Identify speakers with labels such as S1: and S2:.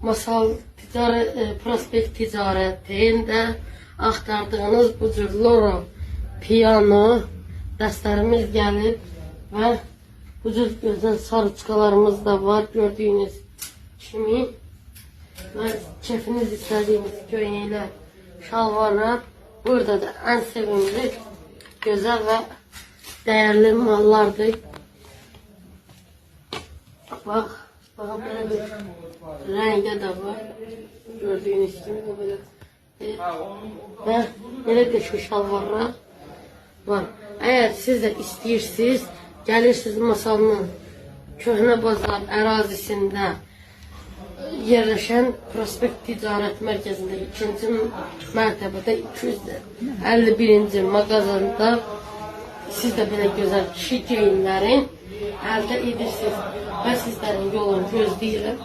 S1: Masal prospekt ticarətində axtardığınız bu cür loro, piano dərslərimiz gəlib və bu cür gözəl sarıçkalarımız da var, gördüyünüz kimi. Və kefiniz istədiyiniz köynəklər, şalvarlar. Burada da ən sevimli, gözəl və dəyərli mallardır. Bax, belə bir rəngə də var. Gördüyünüz kimi bu belə. Və belə qəşəng şalvarlar var. Əgər siz də istəyirsiniz, gəlirsiniz Masalın köhnə bazar ərazisində yerləşən Prospekt Ticarət Mərkəzində 2-ci mərtəbədə 251-ci mağazanda siz də belə gözəl kişi geyimlərin əldə edirsiniz və sizlərin yolunu gözləyirəm.